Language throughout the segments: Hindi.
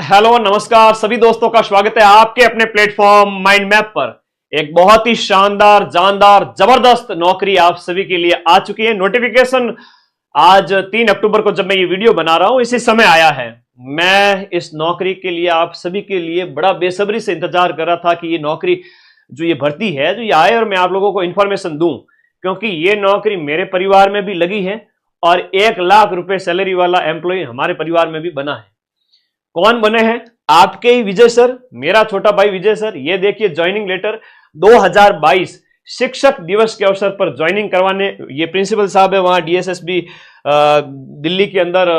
हेलो नमस्कार सभी दोस्तों का स्वागत है आपके अपने प्लेटफॉर्म माइंड मैप पर। एक बहुत ही शानदार जानदार जबरदस्त नौकरी आप सभी के लिए आ चुकी है। नोटिफिकेशन आज 3 अक्टूबर को जब मैं ये वीडियो बना रहा हूं इसी समय आया है। मैं इस नौकरी के लिए आप सभी के लिए बड़ा बेसब्री से इंतजार कर रहा था कि ये नौकरी जो ये भर्ती है जो ये आए और मैं आप लोगों को इंफॉर्मेशन दूं, क्योंकि ये नौकरी मेरे परिवार में भी लगी है और 1 लाख रुपए सैलरी वाला एम्प्लॉय हमारे परिवार में भी बना है। कौन बने हैं? आपके ही विजय सर, मेरा छोटा भाई विजय सर। ये देखिए ज्वाइनिंग लेटर 2022 शिक्षक दिवस के अवसर पर ज्वाइनिंग करवाने ये प्रिंसिपल साहब है वहां डीएसएसबी दिल्ली के अंदर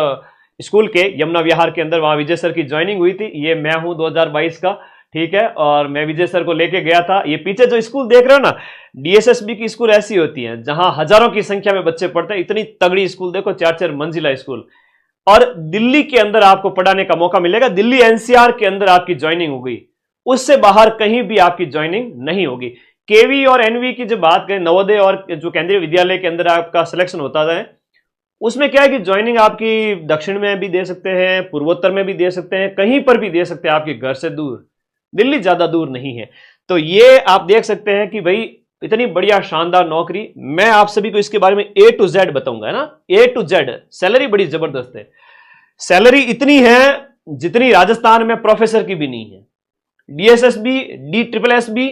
स्कूल के यमुना विहार के अंदर, वहां विजय सर की ज्वाइनिंग हुई थी। ये मैं हूं 2022 का, ठीक है। और मैं विजय सर को लेके गया था। ये पीछे जो स्कूल देख रहे हो ना, डीएसएसबी की स्कूल ऐसी होती है जहां हजारों की संख्या में बच्चे पढ़ते हैं। इतनी तगड़ी स्कूल देखो, 4-4 मंजिला स्कूल, और दिल्ली के अंदर आपको पढ़ाने का मौका मिलेगा। दिल्ली एनसीआर के अंदर आपकी ज्वाइनिंग होगी, उससे बाहर कहीं भी आपकी ज्वाइनिंग नहीं होगी। केवी और एनवी की जब बात करें, नवोदय और जो केंद्रीय विद्यालय के अंदर आपका सिलेक्शन होता है, उसमें क्या है कि ज्वाइनिंग आपकी दक्षिण में भी दे सकते हैं, पूर्वोत्तर में भी दे सकते हैं, कहीं पर भी दे सकते हैं आपके घर से दूर। दिल्ली ज्यादा दूर नहीं है। तो ये आप देख सकते हैं कि भाई इतनी बढ़िया शानदार नौकरी। मैं आप सभी को इसके बारे में A to Z बताऊंगा, है ना, A to Z। सैलरी बड़ी जबरदस्त है। सैलरी इतनी है जितनी राजस्थान में प्रोफेसर की भी नहीं है। डीएसएसबी DSSB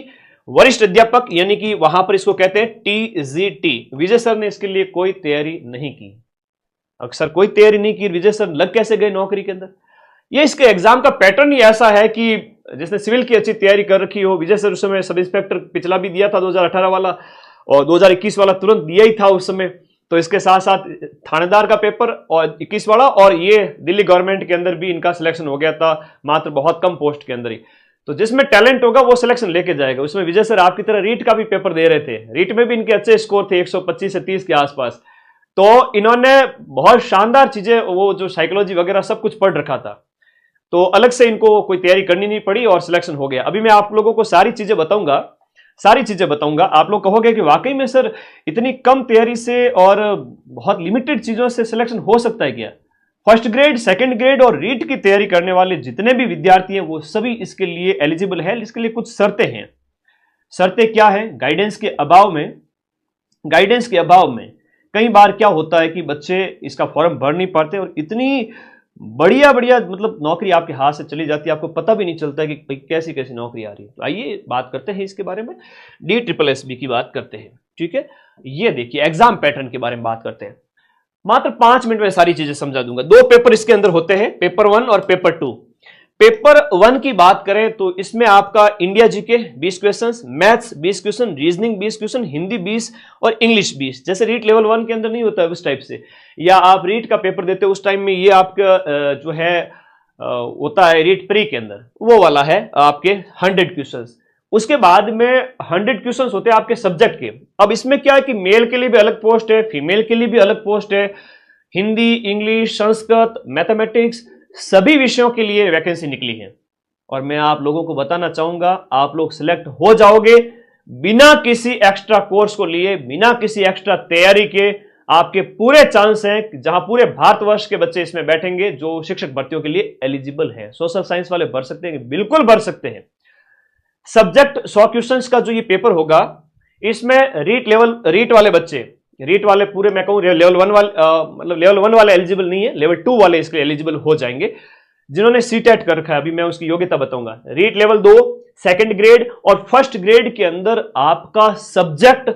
वरिष्ठ अध्यापक, यानी कि वहां पर इसको कहते हैं TGT। विजय सर ने इसके लिए कोई तैयारी नहीं की। अक्सर कोई तैयारी नहीं की, विजय सर लग कैसे गए नौकरी के अंदर? ये इसके एग्जाम का पैटर्न ही ऐसा है कि जिसने सिविल की अच्छी तैयारी कर रखी हो, विजय सर उस समय सब इंस्पेक्टर पिछला भी दिया था 2018 वाला, और 2021 वाला तुरंत दिया ही था उस समय। तो इसके साथ साथ थानेदार का पेपर और 21 वाला, और ये दिल्ली गवर्नमेंट के अंदर भी इनका सिलेक्शन हो गया था, मात्र बहुत कम पोस्ट के अंदर ही। तो जिसमें टैलेंट होगा वो सिलेक्शन लेके जाएगा। उसमें विजय सर आपकी तरह रीट का भी पेपर दे रहे थे। रीट में भी इनके अच्छे स्कोर थे, 125 से 30 के आसपास। तो इन्होंने बहुत शानदार चीजें, वो जो साइकोलॉजी वगैरह सब कुछ पढ़ रखा था, तो अलग से इनको कोई तैयारी करनी नहीं पड़ी और सिलेक्शन हो गया। अभी मैं आप लोगों को सारी चीजें बताऊंगा। आप लोग कहोगे कि वाकई में सर इतनी कम तैयारी से और बहुत लिमिटेड चीजों से सिलेक्शन हो सकता है क्या? फर्स्ट ग्रेड, सेकंड ग्रेड और रीट की तैयारी करने वाले जितने भी विद्यार्थी हैं वो सभी इसके लिए एलिजिबल है। इसके लिए कुछ शर्तें हैं। शर्तें क्या है? गाइडेंस के अभाव में कई बार क्या होता है कि बच्चे इसका फॉर्म भर नहीं पाते और इतनी बढ़िया मतलब नौकरी आपके हाथ से चली जाती है, आपको पता भी नहीं चलता है कि कैसी कैसी नौकरी आ रही है। तो आइए बात करते हैं इसके बारे में। DSSB की बात करते हैं, ठीक है। ये देखिए एग्जाम पैटर्न के बारे में बात करते हैं। मात्र 5 मिनट में सारी चीजें समझा दूंगा। 2 पेपर इसके अंदर होते हैं, पेपर 1 और पेपर 2। पेपर 1 की बात करें तो इसमें आपका India GK 20 question, maths 20 question, reasoning 20 question, Hindi 20 और इंग्लिश 20। जैसे रीट लेवल 1 के अंदर नहीं होता है उस टाइप से, या आप रीट का पेपर देते हो उस टाइम में ये आपका जो है होता है रीट प्री के अंदर, वो वाला है आपके 100 क्वेश्चन। उसके बाद में 100 क्वेश्चन होते हैं आपके सब्जेक्ट के। अब इसमें क्या है कि मेल के लिए भी अलग पोस्ट है, फीमेल के लिए भी अलग पोस्ट है। हिंदी, इंग्लिश, संस्कृत, मैथमेटिक्स सभी विषयों के लिए वैकेंसी निकली है। और मैं आप लोगों को बताना चाहूंगा, आप लोग सिलेक्ट हो जाओगे बिना किसी एक्स्ट्रा कोर्स को लिए, बिना किसी एक्स्ट्रा तैयारी के। आपके पूरे चांस हैं, जहां पूरे भारतवर्ष के बच्चे इसमें बैठेंगे जो शिक्षक भर्तियों के लिए एलिजिबल हैं। सोशल साइंस वाले भर सकते हैं, बिल्कुल भर सकते हैं। सब्जेक्ट 100 क्वेश्चंस का जो ये पेपर होगा, इसमें रीट वाले बच्चे, रीट वाले पूरे मैं कहूं लेवल 1 वाले, मतलब लेवल 1 वाले एलिजिबल नहीं है, लेवल 2 वाले इसके एलिजिबल हो जाएंगे जिन्होंने सीटेट कर रखा है। अभी मैं उसकी योग्यता बताऊंगा। रीट लेवल 2, सेकंड ग्रेड और फर्स्ट ग्रेड के अंदर आपका सब्जेक्ट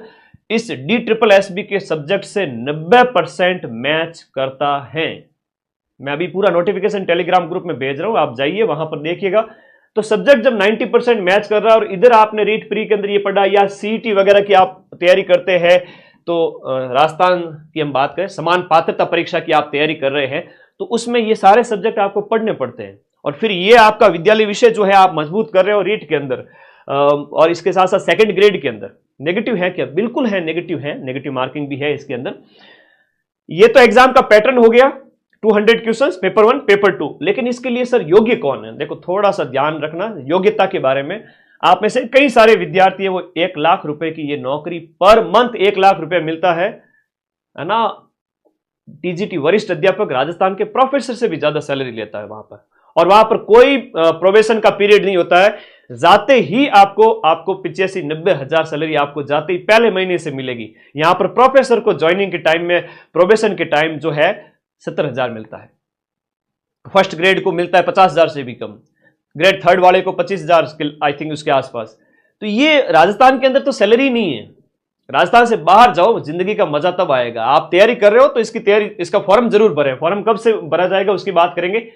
इस DSSB के सब्जेक्ट से 90% मैच करता है। मैं अभी पूरा नोटिफिकेशन टेलीग्राम ग्रुप में भेज रहा हूं, आप जाइए वहां पर देखिएगा। तो सब्जेक्ट जब 90% मैच कर रहा है और इधर आपने रीट प्री के अंदर ये पढ़ा या CET वगैरह की आप तैयारी करते हैं, तो राजस्थान की हम बात करें, समान पात्रता परीक्षा की आप तैयारी कर रहे हैं, तो उसमें ये सारे सब्जेक्ट आपको पढ़ने पड़ते हैं। और फिर ये आपका विद्यालय विषय जो है आप मजबूत कर रहे हो रीट के अंदर, और इसके साथ साथ सेकंड ग्रेड के अंदर। नेगेटिव है क्या? बिल्कुल है, नेगेटिव है, नेगेटिव मार्किंग भी है इसके अंदर। ये तो एग्जाम का पैटर्न हो गया, 200 क्वेश्चंस, पेपर 1, पेपर 2। लेकिन इसके लिए सर योग्य कौन है? देखो थोड़ा सा ध्यान रखना योग्यता के बारे में। आप में से कई सारे विद्यार्थी है वो 1 लाख रुपए की ये नौकरी, पर मंथ 1 लाख रुपए मिलता है ना। TGT वरिष्ठ अध्यापक राजस्थान के प्रोफेसर से भी ज्यादा सैलरी लेता है वहां पर। और वहां पर कोई प्रोबेशन का पीरियड नहीं होता है। जाते ही आपको 85-90 हजार सैलरी आपको जाते ही पहले महीने से मिलेगी। यहां पर प्रोफेसर को ज्वाइनिंग के टाइम में, प्रोबेशन के टाइम जो है 70,000 मिलता है। फर्स्ट ग्रेड को मिलता है 50,000 से भी कम, ग्रेड थर्ड वाले को 25,000 आई थिंक उसके आसपास। तो ये राजस्थान के अंदर तो सैलरी नहीं है। राजस्थान से बाहर जाओ, जिंदगी का मजा तब आएगा। आप तैयारी कर रहे हो तो इसका फॉर्म जरूर भरें। फॉर्म कब से भरा जाएगा उसकी बात करेंगे।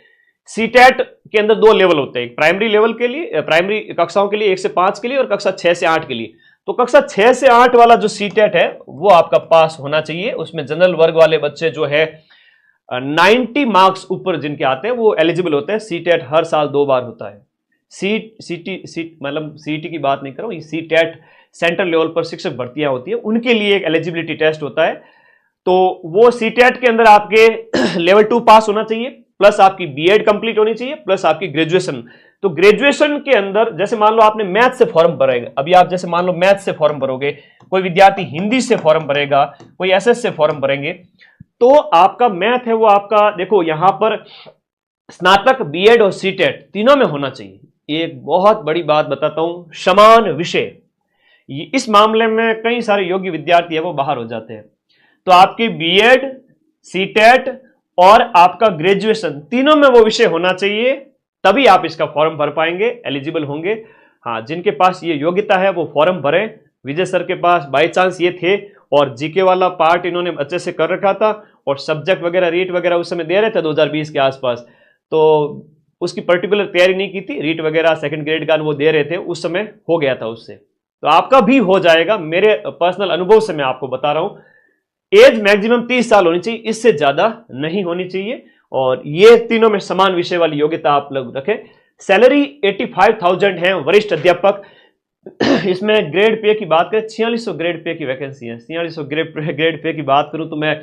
सीटेट के अंदर 2 लेवल होते हैं, प्राइमरी लेवल के लिए, प्राइमरी कक्षाओं के लिए 1 से 5 के लिए, और कक्षा 6 से 8 के लिए। तो कक्षा 6 से 8 वाला जो सीटेट है वो आपका पास होना चाहिए। उसमें जनरल वर्ग वाले बच्चे जो है 90 मार्क्स ऊपर जिनके आते हैं वो एलिजिबल होते हैं। सीटेट हर साल 2 बार होता है। मतलब सीटी की बात नहीं कर रहा हूं, सीटेट सेंट्रल लेवल पर शिक्षक भर्तियां होती है, उनके लिए एक एलिजिबिलिटी टेस्ट होता है। तो वो सीटेट के अंदर आपके लेवल 2 पास होना चाहिए, प्लस आपकी बीएड कंप्लीट होनी चाहिए, प्लस आपकी ग्रेजुएशन। तो ग्रेजुएशन के अंदर जैसे मान लो आपने मैथ से फॉर्म भरेगा, अभी आप जैसे मान लो मैथ से फॉर्म भरोगे, कोई विद्यार्थी हिंदी से फॉर्म भरेगा, कोई एसएस से फॉर्म भरेंगे, तो आपका मैथ है वो आपका, देखो यहां पर स्नातक, बीएड और सीटेट तीनों में होना चाहिए। एक बहुत बड़ी बात बताता हूं, समान विषय। इस मामले में कई सारे योग्य विद्यार्थी है वो बाहर हो जाते हैं। तो आपकी बीएड, सीटेट और आपका ग्रेजुएशन तीनों में वो विषय होना चाहिए, तभी आप इसका फॉर्म भर पाएंगे, एलिजिबल होंगे। हाँ, जिनके पास ये योग्यता है वो फॉर्म भरें। विजय सर के पास बाय चांस ये थे और जीके वाला पार्ट इन्होंने अच्छे से कर रखा था, और सब्जेक्ट वगैरह, रीट वगैरह उस समय दे रहे थे 2020 के आसपास, तो उसकी पर्टिकुलर तैयारी नहीं की थी। रीट वगैरह सेकंड ग्रेड का वो दे रहे थे, उस समय हो गया था उससे। तो आपका भी हो जाएगा, मेरे पर्सनल अनुभव से मैं आपको बता रहा हूं। एज मैक्सिमम 30 साल होनी चाहिए, इससे ज्यादा नहीं होनी चाहिए, और ये तीनों में समान विषय वाली योग्यता आप लोग रखें। सैलरी 85,000 है, वरिष्ठ अध्यापक। इसमें ग्रेड पे की बात करें, 4600 ग्रेड पे की वैकेंसी है। 4600 ग्रेड पे की बात करूं तो मैं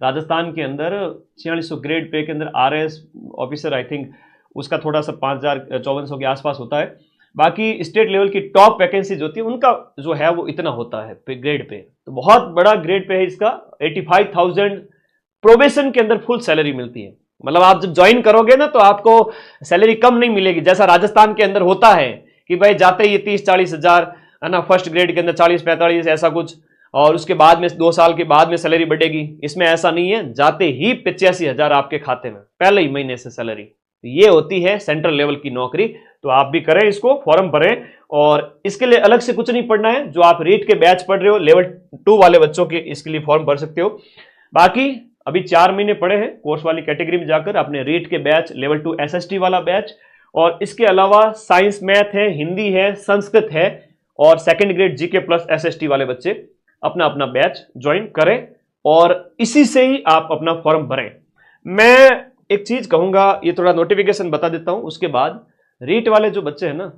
राजस्थान के अंदर 4600 ग्रेड पे के अंदर आरएस ऑफिसर आई थिंक उसका थोड़ा सा 5400 के आसपास होता है। बाकी स्टेट लेवल की टॉप वैकेंसीज होती है उनका जो है वो इतना होता है ग्रेड पे, तो बहुत बड़ा ग्रेड पे है इसका। 85,000 प्रोबेशन के अंदर फुल सैलरी मिलती है। मतलब आप जब ज्वाइन करोगे ना तो आपको सैलरी कम नहीं मिलेगी, जैसा राजस्थान के अंदर होता है कि भाई जाते ही 30-40 हजार है ना, फर्स्ट ग्रेड के अंदर 40-45 ऐसा कुछ, और उसके बाद में 2 साल के बाद में सैलरी बढ़ेगी। इसमें ऐसा नहीं है, जाते ही 85,000 आपके खाते में पहले ही महीने से सैलरी। ये होती है सेंट्रल लेवल की नौकरी। तो आप भी करें इसको, फॉर्म भरें, और इसके लिए अलग से कुछ नहीं पढ़ना है। जो आप रीट के बैच पढ़ रहे हो, लेवल 2 वाले बच्चों के, इसके लिए फॉर्म भर सकते हो। बाकी अभी 4 महीने पड़े हैं कोर्स वाली कैटेगरी में जाकर, अपने रीट के बैच, लेवल 2 एसएसटी वाला बैच, और इसके अलावा साइंस, मैथ है, हिंदी है, संस्कृत है, और second grade GK plus SST वाले बच्चे अपना अपना बैच ज्वाइन करें, और इसी से ही आप अपना फॉर्म भरें। मैं एक चीज कहूंगा, ये थोड़ा नोटिफिकेशन बता देता हूं, उसके बाद रीट वाले जो बच्चे हैं ना,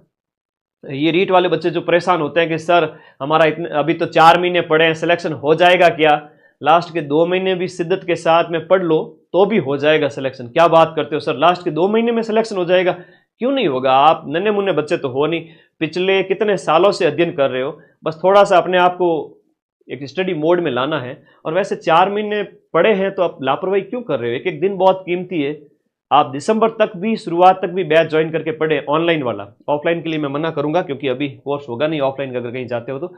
ये रीट वाले बच्चे जो परेशान होते हैं कि सर हमारा इतने अभी तो 4 महीने पड़े हैं, सिलेक्शन हो जाएगा क्या? लास्ट के 2 महीने भी शिद्दत के साथ में पढ़ लो तो भी हो जाएगा सिलेक्शन। क्या बात करते हो सर, लास्ट के 2 महीने में सिलेक्शन हो जाएगा? क्यों नहीं होगा? आप नन्हे मुन्ने बच्चे तो हो नहीं, पिछले कितने सालों से अध्ययन कर रहे हो, बस थोड़ा सा अपने आप को एक स्टडी मोड में लाना है। और वैसे 4 महीने पढ़े हैं तो आप लापरवाही क्यों कर रहे हो? एक एक दिन बहुत कीमती है। आप दिसंबर तक भी, शुरुआत तक भी बैच ज्वाइन करके पढ़े, ऑनलाइन वाला। ऑफलाइन के लिए मैं मना करूंगा क्योंकि अभी कोर्स होगा नहीं ऑफलाइन का, अगर कहीं जाते हो तो।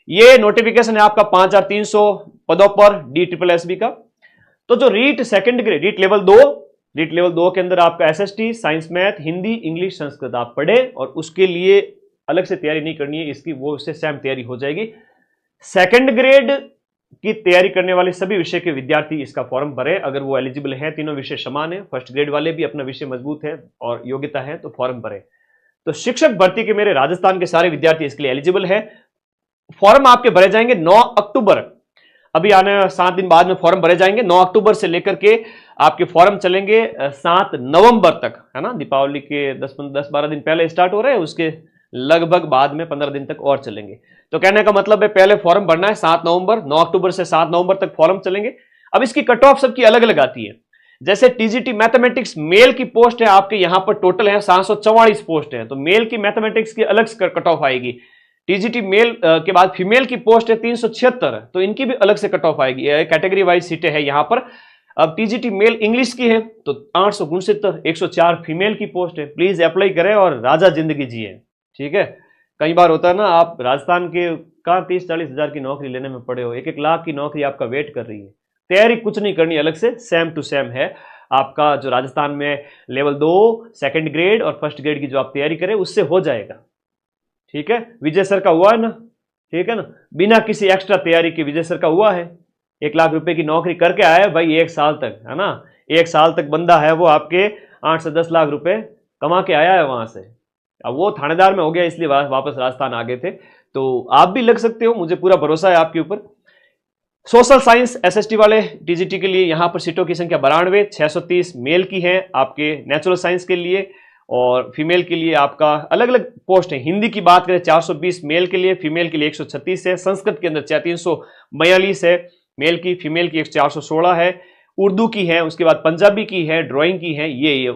ये नोटिफिकेशन है आपका 5300 पदों पर DSSB का। तो जो REET second grade, REET level 2 के अंदर आपका SST, science, math, Hindi, English, Sanskrit आप पढ़े, और उसके लिए अलग से तैयारी नहीं करनी है, इसकी वो उससे सेम तैयारी हो जाएगी। सेकंड ग्रेड की तैयारी करने वाले सभी विषय के विद्यार्थी इसका फॉर्म भरें, अगर वो एलिजिबल हैं। तीनों विषय समान है, फर्स्ट ग्रेड वाले भी अपना विषय मजबूत है और योग्यता है, तो फॉर्म भरें। तो शिक्षक भर्ती के मेरे राजस्थान के सारे विद्यार्थी इसके लिए एलिजिबल है। फॉर्म आपके भरे जाएंगे 9 अक्टूबर, अभी आने 7 दिन बाद में फॉर्म भरे जाएंगे। 9 अक्टूबर से लेकर के आपके फॉर्म चलेंगे 7 नवंबर तक, है ना। दीपावली के 10-12 दिन पहले स्टार्ट हो रहे हैं, उसके लगभग बाद में 15 दिन तक और चलेंगे। तो कहने का मतलब है पहले फॉर्म भरना है 7 नवंबर, 9 अक्टूबर से 7 नवंबर तक फॉर्म चलेंगे। अब इसकी कट ऑफ सबकी अलग अलग आती है। जैसे टीजीटी मैथमेटिक्स मेल की पोस्ट है आपके यहां पर टोटल है 744 पोस्ट है, तो मेल की मैथमेटिक्स की अलग से कट ऑफ आएगी। टीजीटी मेल के बाद फीमेल की पोस्ट है 376, तो इनकी भी अलग से कट ऑफ आएगी। कैटेगरी वाइज सीटें है यहां पर। अब टीजीटी मेल इंग्लिश की है तो 869 104 फीमेल की पोस्ट है, प्लीज अप्लाई करें और राजा जिंदगी जिए। ठीक है, कई बार होता है ना, आप राजस्थान के कहाँ 30-40 हजार की नौकरी लेने में पड़े हो, 1-1 लाख की नौकरी आपका वेट कर रही है। तैयारी कुछ नहीं करनी अलग से, सेम टू सेम है आपका जो राजस्थान में लेवल 2 सेकंड ग्रेड और फर्स्ट ग्रेड की जो आप तैयारी करें उससे हो जाएगा। ठीक है, विजय सर का हुआ है ना, ठीक है ना, बिना किसी एक्स्ट्रा तैयारी के विजय सर का हुआ है, 1 लाख रुपए की नौकरी करके आया है भाई 1 साल तक, है ना, 1 साल तक बंदा है वो आपके 8 से 10 लाख रुपए कमा के आया है वहां से। अब वो थानेदार में हो गया इसलिए वापस राजस्थान आ गए थे, तो आप भी लग सकते हो, मुझे पूरा भरोसा है आपके ऊपर। सोशल साइंस एसएसटी वाले टीजीटी के लिए यहां पर सीटों की संख्या 92, 630 मेल की है आपके नेचुरल साइंस के लिए, और फीमेल के लिए आपका अलग अलग पोस्ट है। हिंदी की बात करें 420 मेल के लिए, फीमेल के लिए 136 है, संस्कृत के अंदर 342 है मेल की, फीमेल की 416 है, उर्दू की है, उसके बाद पंजाबी की है, ड्राइंग की है, ये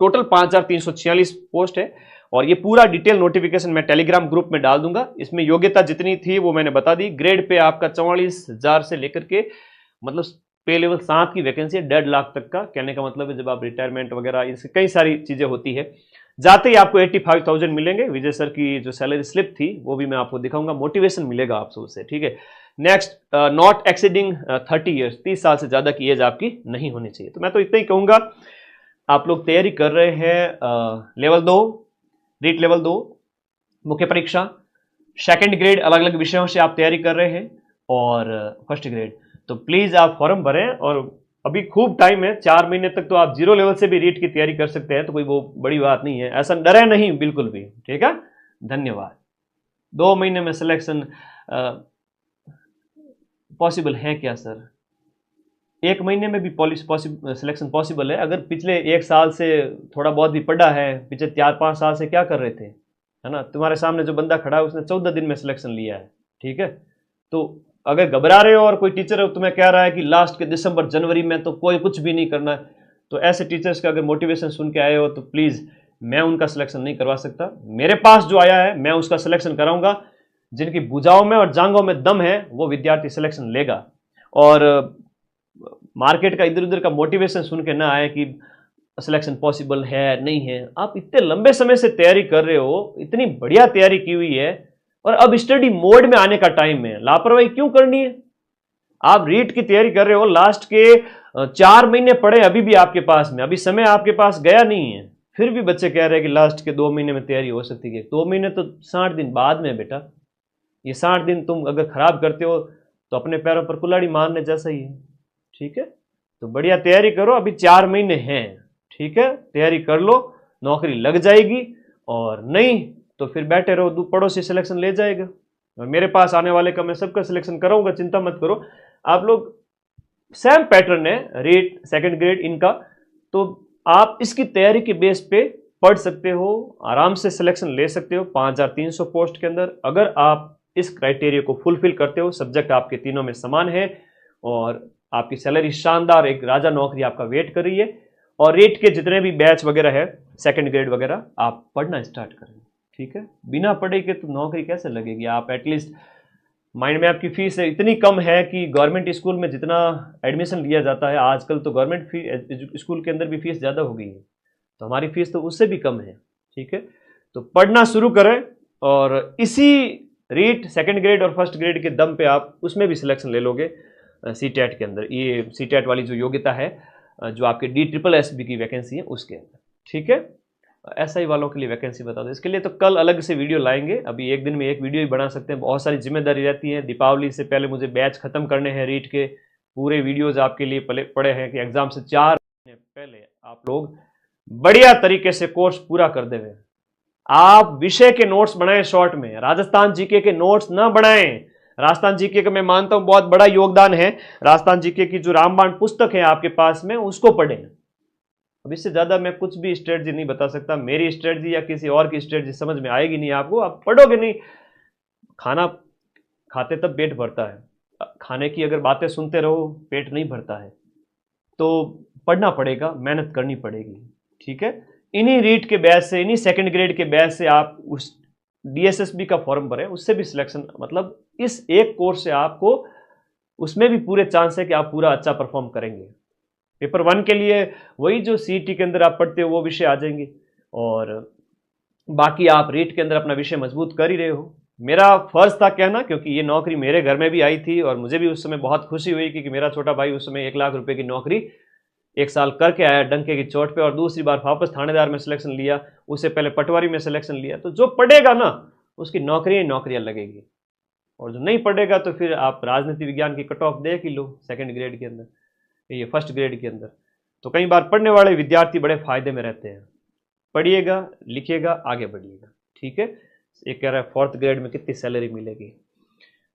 टोटल 5346 पोस्ट है। और ये पूरा डिटेल नोटिफिकेशन मैं टेलीग्राम ग्रुप में डाल दूंगा। इसमें योग्यता जितनी थी वो मैंने बता दी। ग्रेड पे आपका 44,000 से लेकर के मतलब पे लेवल 7 की वैकेंसी है 1.5 लाख तक का। कहने का मतलब है जब आप रिटायरमेंट वगैरह इससे कई सारी चीजें होती है, जाते ही आपको 85,000 मिलेंगे। विजय सर की जो सैलरी स्लिप थी वो भी मैं आपको दिखाऊंगा, मोटिवेशन मिलेगा आपसे उससे। ठीक है, नेक्स्ट, नॉट एक्सीडिंग 30 ईयर्स, 30 साल से ज्यादा की एज आपकी नहीं होनी चाहिए। तो मैं तो इतना ही कहूंगा, आप लोग तैयारी कर रहे हैं लेवल 2 रीट लेवल 2 मुख्य परीक्षा, सेकंड ग्रेड अलग अलग विषयों से आप तैयारी कर रहे हैं, और फर्स्ट ग्रेड, तो प्लीज आप फॉर्म भरें। और अभी खूब टाइम है, 4 महीने तक तो आप 0 लेवल से भी रीट की तैयारी कर सकते हैं, तो कोई वो बड़ी बात नहीं है, ऐसा डरे नहीं बिल्कुल भी। ठीक है, धन्यवाद। 2 महीने में सिलेक्शन पॉसिबल है क्या सर? 1 महीने में भी सिलेक्शन पॉसिबल है। अगर पिछले 1 साल से थोड़ा बहुत भी पढ़ा है, पिछले 4-5 साल से क्या कर रहे थे, है ना, तुम्हारे सामने जो बंदा खड़ा है उसने 14 दिन में सिलेक्शन लिया है। ठीक है, तो अगर घबरा रहे हो और कोई टीचर तुम्हें कह रहा है कि लास्ट के दिसंबर जनवरी में तो कोई कुछ भी नहीं करना है, तो ऐसे टीचर्स का अगर मोटिवेशन सुन के आए हो तो प्लीज मैं उनका सिलेक्शन नहीं करवा सकता। मेरे पास जो आया है मैं उसका सिलेक्शन कराऊंगा। जिनकी भुजाओं में और जांघों में दम है वो विद्यार्थी सिलेक्शन लेगा। और मार्केट का इधर उधर का मोटिवेशन सुन के ना आए कि सिलेक्शन पॉसिबल है नहीं है। आप इतने लंबे समय से तैयारी कर रहे हो, इतनी बढ़िया तैयारी की हुई है, और अब स्टडी मोड में आने का टाइम है, लापरवाही क्यों करनी है? आप रीट की तैयारी कर रहे हो, लास्ट के 4 महीने पड़े अभी भी आपके पास में, अभी समय आपके पास गया नहीं है, फिर भी बच्चे कह रहे हैं कि लास्ट के 2 महीने में तैयारी हो सकती है। 2 महीने तो 60 दिन बाद में बेटा, ये 60 दिन तुम अगर खराब करते हो तो अपने पैरों पर कुल्हाड़ी मारने जैसा ही है। ठीक है, तो बढ़िया तैयारी करो, अभी 4 महीने हैं। ठीक है, तैयारी कर लो, नौकरी लग जाएगी, और नहीं तो फिर बैठे रहो, पड़ोसी सिलेक्शन ले जाएगा। और मेरे पास आने वाले का मैं सबका सिलेक्शन कराऊंगा, चिंता मत करो। आप लोग सेम पैटर्न है रीट सेकंड ग्रेड इनका, तो आप इसकी तैयारी के बेस पे पढ़ सकते हो, आराम से सिलेक्शन ले सकते हो 5300 पोस्ट के अंदर। अगर आप इस क्राइटेरिया को फुलफिल करते हो, सब्जेक्ट आपके तीनों में समान है, और आपकी सैलरी शानदार एक राजा नौकरी आपका वेट कर रही है, और रेट के जितने भी बैच वगैरह है सेकंड ग्रेड वगैरह आप पढ़ना स्टार्ट करें। ठीक है, बिना पढ़े के तो नौकरी कैसे लगेगी? आप एटलीस्ट माइंड मैप की फीस इतनी कम है कि गवर्नमेंट स्कूल में जितना एडमिशन लिया जाता है आजकल, तो गवर्नमेंट स्कूल के अंदर भी फीस ज़्यादा हो गई है, तो हमारी फीस तो उससे भी कम है। ठीक है, तो पढ़ना शुरू करें, और इसी रीट सेकंड ग्रेड और फर्स्ट ग्रेड के दम पे आप उसमें भी सिलेक्शन ले लोगे सीटेट के अंदर। ये सीटेट वाली जो योग्यता है, जो आपके DSSB की वैकेंसी है उसके अंदर। ठीक है, SI वालों के लिए वैकेंसी बता दो, इसके लिए तो कल अलग से वीडियो लाएंगे, अभी एक दिन में एक वीडियो ही बना सकते हैं, बहुत सारी जिम्मेदारी रहती है। दीपावली से पहले मुझे बैच खत्म करने हैं रीट के, पूरे वीडियोज आपके लिए पड़े हैं कि एग्जाम से 4 महीने पहले आप लोग बढ़िया तरीके से कोर्स पूरा कर देंगे। आप विषय के नोट्स बनाएं शॉर्ट में, राजस्थान जीके के नोट्स ना बनाएं। राजस्थान जीके का मैं मानता हूं बहुत बड़ा योगदान है, राजस्थान जीके की जो रामबाण पुस्तक है आपके पास में उसको पढ़ें। अब इससे ज्यादा मैं कुछ भी स्ट्रेटजी नहीं बता सकता, मेरी स्ट्रेटजी या किसी और की स्ट्रेटजी समझ में आएगी नहीं आपको, आप पढ़ोगे नहीं। खाना खाते तब पेट भरता है, खाने की अगर बातें सुनते रहो पेट नहीं भरता है, तो पढ़ना पड़ेगा, मेहनत करनी पड़ेगी। ठीक है, इन्हीं रीट के बैच से, इन्हीं सेकंड ग्रेड के बैच से आप उस DSSB का फॉर्म भरें, उससे भी सिलेक्शन, मतलब इस एक कोर्स से आपको उसमें भी पूरे चांस है कि आप पूरा अच्छा परफॉर्म करेंगे। पेपर 1 के लिए वही जो सीईटी के अंदर आप पढ़ते हो वो विषय आ जाएंगे, और बाकी आप रीट के अंदर अपना विषय मजबूत कर ही रहे हो। मेरा फर्ज था कहना, क्योंकि ये नौकरी मेरे घर में भी आई थी और मुझे भी उस समय बहुत खुशी हुई कि मेरा छोटा भाई उस समय 1 लाख रुपए की नौकरी 1 साल करके आया डंके की चोट पे, और दूसरी बार वापस थानेदार में सिलेक्शन लिया, उससे पहले पटवारी में सिलेक्शन लिया। तो जो पढ़ेगा ना उसकी नौकरियां लगेगी, और जो नहीं पढ़ेगा तो फिर आप राजनीति विज्ञान की कट ऑफ देख ही लो 2nd ग्रेड के अंदर, ये 1st ग्रेड के अंदर। तो कई बार पढ़ने वाले विद्यार्थी बड़े फायदे में रहते हैं। पढ़िएगा, लिखिएगा, आगे बढ़िएगा, ठीक है। एक कह रहा है 4th ग्रेड में कितनी सैलरी मिलेगी,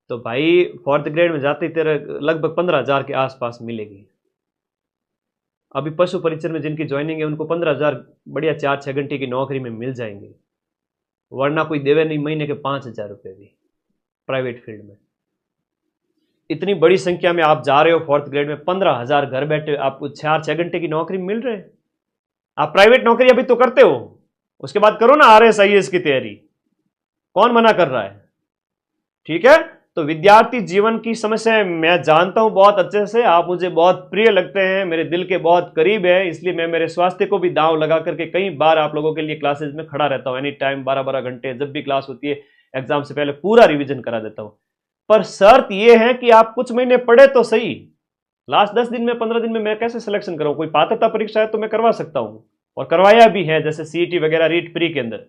तो भाई 4th ग्रेड में जाते ही तेरा लगभग 15,000 के आसपास मिलेगी। अभी पशु परिचर में जिनकी ज्वाइनिंग है उनको 15,000 बढ़िया 4-6 घंटे की नौकरी में मिल जाएंगे, वरना कोई देवे नहीं महीने के 5,000 रुपये भी प्राइवेट फील्ड में। इतनी बड़ी संख्या में आप जा रहे हो 4th ग्रेड में, 15,000 घर बैठे आपको 4-6 घंटे की नौकरी मिल रहे हैं। आप प्राइवेट नौकरी अभी तो करते हो, उसके बाद करो ना RS IAS की तैयारी, कौन मना कर रहा है, ठीक है। तो विद्यार्थी जीवन की समस्या मैं जानता हूं बहुत अच्छे से, आप मुझे बहुत प्रिय लगते हैं, मेरे दिल के बहुत करीब है, इसलिए मैं मेरे स्वास्थ्य को भी दांव लगा करके कई बार आप लोगों के लिए क्लासेज में खड़ा रहता हूं, एनी टाइम 12-12 घंटे, जब भी क्लास होती है एग्जाम से पहले पूरा रिवीजन करा देता हूं। पर शर्त यह है कि आप कुछ महीने पढ़े तो सही। लास्ट 10 दिन में 15 दिन में मैं कैसे सिलेक्शन करूं? कोई पात्रता परीक्षा है तो मैं करवा सकता हूं, और करवाया भी है, जैसे CET वगैरह, रीट प्री के अंदर।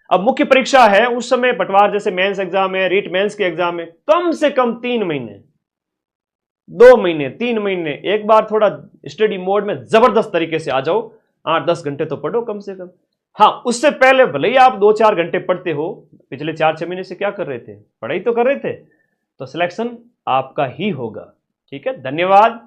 अब मुख्य परीक्षा है उस समय पटवार जैसे मेंस एग्जाम है, रीट मेंस के एग्जाम है, कम से कम 3 महीने, 2 महीने, 3 महीने, एक बार थोड़ा स्टडी मोड में जबरदस्त तरीके से आ जाओ, 8-10 घंटे तो पढ़ो कम से कम। हाँ, उससे पहले भले ही आप 2-4 घंटे पढ़ते हो, पिछले 4-6 महीने से क्या कर रहे थे? पढ़ाई तो कर रहे थे, तो सिलेक्शन आपका ही होगा, ठीक है। धन्यवाद,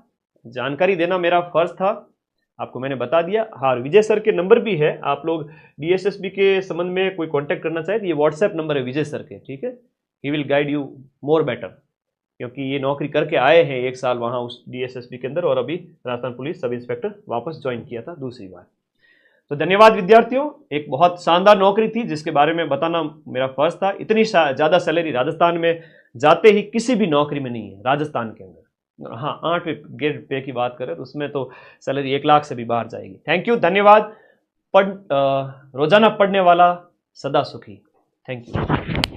जानकारी देना मेरा फर्ज था, आपको मैंने बता दिया। हाँ, विजय सर के नंबर भी है, आप लोग DSSB के संबंध में कोई कांटेक्ट करना चाहे तो ये व्हाट्सएप नंबर है विजय सर के, ठीक है। He will guide you more better, क्योंकि ये नौकरी करके आए हैं 1 साल वहाँ उस DSSB के अंदर, और अभी राजस्थान पुलिस सब इंस्पेक्टर वापस ज्वाइन किया था दूसरी बार। तो धन्यवाद विद्यार्थियों, एक बहुत शानदार नौकरी थी जिसके बारे में बताना मेरा फर्ज था। इतनी ज़्यादा सैलरी राजस्थान में जाते ही किसी भी नौकरी में नहीं है राजस्थान के अंदर। हाँ, 8 ग्रेड पे की बात करें तो उसमें तो सैलरी 1 लाख से भी बाहर जाएगी। थैंक यू, धन्यवाद। रोजाना पढ़ने वाला सदा सुखी। Thank you.